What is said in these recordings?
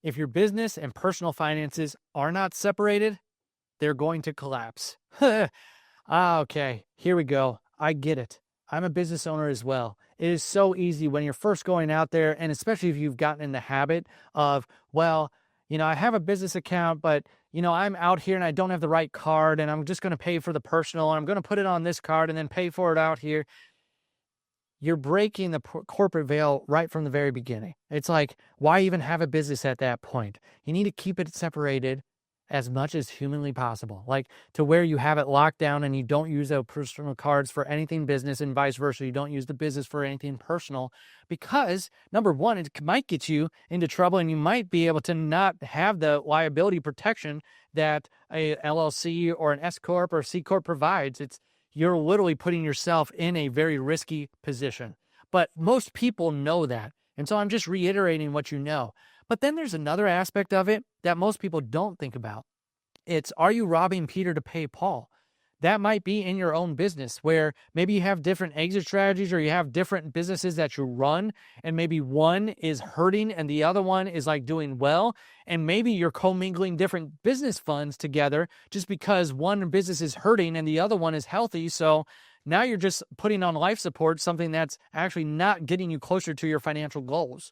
If your business and personal finances are not separated, they're going to collapse. Okay, here we go. I get it. I'm a business owner as well. It is so easy when you're first going out there, and especially if you've gotten in the habit of, well, I have a business account, but, I'm out here and I don't have the right card, and I'm just going to pay for the personal, and I'm going to put it on this card and then pay for it out here. You're breaking the corporate veil right from the very beginning. It's like, why even have a business at that point? You need to keep it separated as much as humanly possible, like to where you have it locked down and you don't use those personal cards for anything business and vice versa. You don't use the business for anything personal because, number one, it might get you into trouble and you might be able to not have the liability protection that a LLC or an S Corp or C Corp provides. You're literally putting yourself in a very risky position. But most people know that. And so I'm just reiterating what you know. But then there's another aspect of it that most people don't think about. It's, are you robbing Peter to pay Paul? That might be in your own business where maybe you have different exit strategies or you have different businesses that you run, and maybe one is hurting and the other one is like doing well. And maybe you're co-mingling different business funds together just because one business is hurting and the other one is healthy. So now you're just putting on life support, something that's actually not getting you closer to your financial goals.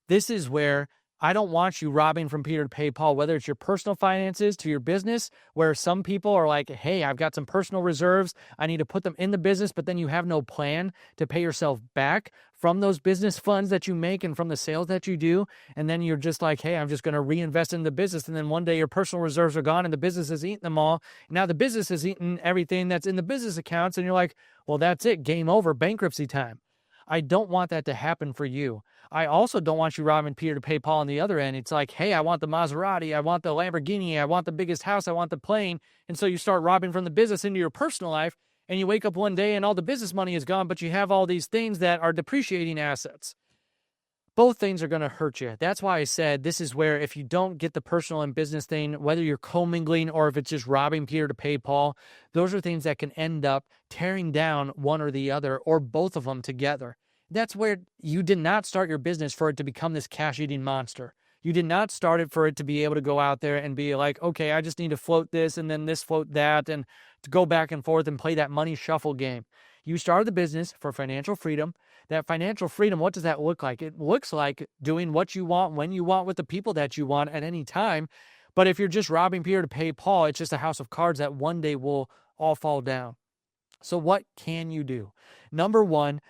This is where I don't want you robbing from Peter to pay Paul, whether it's your personal finances to your business, where some people are like, hey, I've got some personal reserves. I need to put them in the business, but then you have no plan to pay yourself back from those business funds that you make and from the sales that you do. And then you're just like, hey, I'm just going to reinvest in the business. And then one day your personal reserves are gone and the business has eaten them all. Now the business has eaten everything that's in the business accounts. And you're like, well, that's it. Game over. Bankruptcy time. I don't want that to happen for you. I also don't want you robbing Peter to pay Paul on the other end. It's like, hey, I want the Maserati, I want the Lamborghini, I want the biggest house, I want the plane. And so you start robbing from the business into your personal life, and you wake up one day and all the business money is gone, but you have all these things that are depreciating assets. Both things are going to hurt you. That's why I said this is where if you don't get the personal and business thing, whether you're co-mingling or if it's just robbing Peter to pay Paul, those are things that can end up tearing down one or the other or both of them together. That's where you did not start your business for it to become this cash-eating monster. You did not start it for it to be able to go out there and be like, okay, I just need to float this and then this float that and to go back and forth and play that money shuffle game. You started the business for financial freedom. That financial freedom, what does that look like? It looks like doing what you want, when you want, with the people that you want at any time. But if you're just robbing Peter to pay Paul, it's just a house of cards that one day will all fall down. So what can you do? Number one,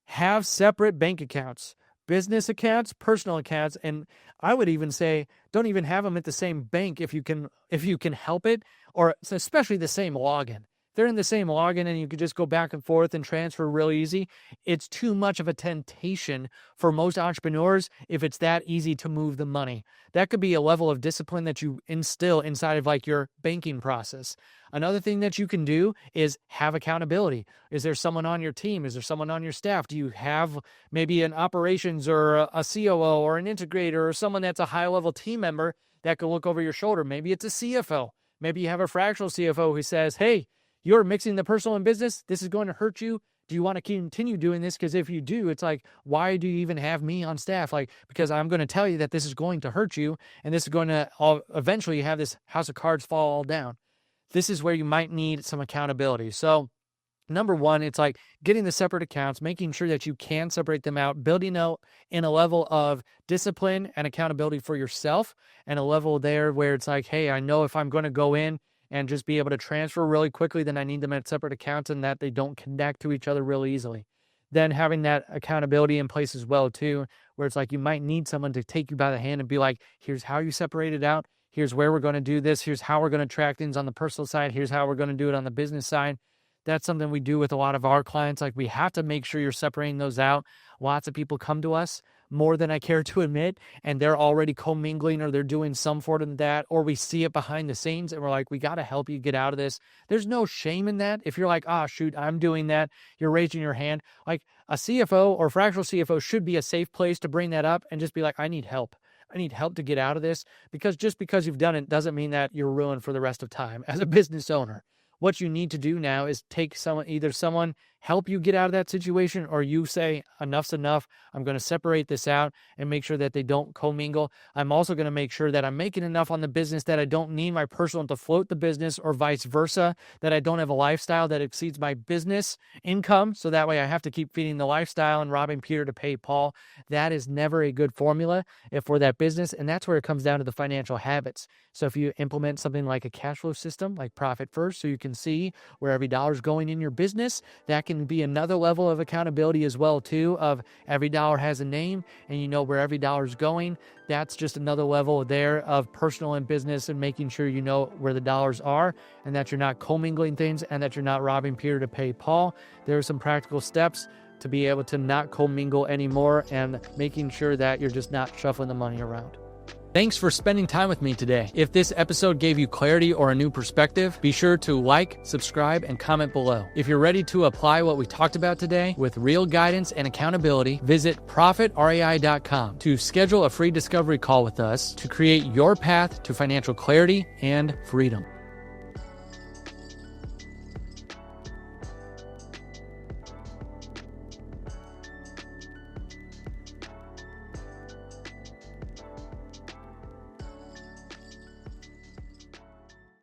have separate bank accounts, business accounts, personal accounts, and I would even say don't even have them at the same bank if you can help it, or especially the same login. They're in the same login and you could just go back and forth and transfer real easy. It's too much of a temptation for most entrepreneurs if it's that easy to move the money. That could be a level of discipline that you instill inside of like your banking process. Another thing that you can do is have accountability. Is there someone on your team? Is there someone on your staff? Do you have maybe an operations or a COO or an integrator or someone that's a high-level team member that can look over your shoulder? Maybe it's a CFO. Maybe you have a fractional CFO who says, hey, you're mixing the personal and business. This is going to hurt you. Do you want to continue doing this? Because if you do, it's like, why do you even have me on staff? Like, because I'm going to tell you that this is going to hurt you, and this is going to eventually have this house of cards fall all down. This is where you might need some accountability. So number one, it's like getting the separate accounts, making sure that you can separate them out, building out in a level of discipline and accountability for yourself, and a level there where it's like, hey, I know if I'm going to go in and just be able to transfer really quickly, then I need them at separate accounts and that they don't connect to each other really easily. Then having that accountability in place as well too, where it's like you might need someone to take you by the hand and be like, here's how you separate it out. Here's where we're going to do this. Here's how we're going to track things on the personal side. Here's how we're going to do it on the business side. That's something we do with a lot of our clients. Like, we have to make sure you're separating those out. Lots of people come to us, more than I care to admit, and they're already co-mingling or they're doing some sort of that, or we see it behind the scenes and we're like, we got to help you get out of this. There's no shame in that. If you're like, shoot, I'm doing that, you're raising your hand. Like, a CFO or fractional CFO should be a safe place to bring that up and just be like, I need help. I need help to get out of this, because just because you've done it doesn't mean that you're ruined for the rest of time as a business owner. What you need to do now is take someone, help you get out of that situation, or you say, enough's enough, I'm going to separate this out and make sure that they don't commingle. I'm also going to make sure that I'm making enough on the business that I don't need my personal to float the business, or vice versa, that I don't have a lifestyle that exceeds my business income. So that way I have to keep feeding the lifestyle and robbing Peter to pay Paul. That is never a good formula for that business. And that's where it comes down to the financial habits. So if you implement something like a cash flow system, like Profit First, so you can see where every dollar is going in your business, that can be another level of accountability as well too, of every dollar has a name and you know where every dollar is going. That's just another level there of personal and business, and making sure you know where the dollars are and that you're not commingling things and that you're not robbing Peter to pay Paul. There are some practical steps to be able to not commingle anymore, and making sure that you're just not shuffling the money around. Thanks for spending time with me today. If this episode gave you clarity or a new perspective, be sure to like, subscribe, and comment below. If you're ready to apply what we talked about today with real guidance and accountability, visit profitrei.com to schedule a free discovery call with us to create your path to financial clarity and freedom.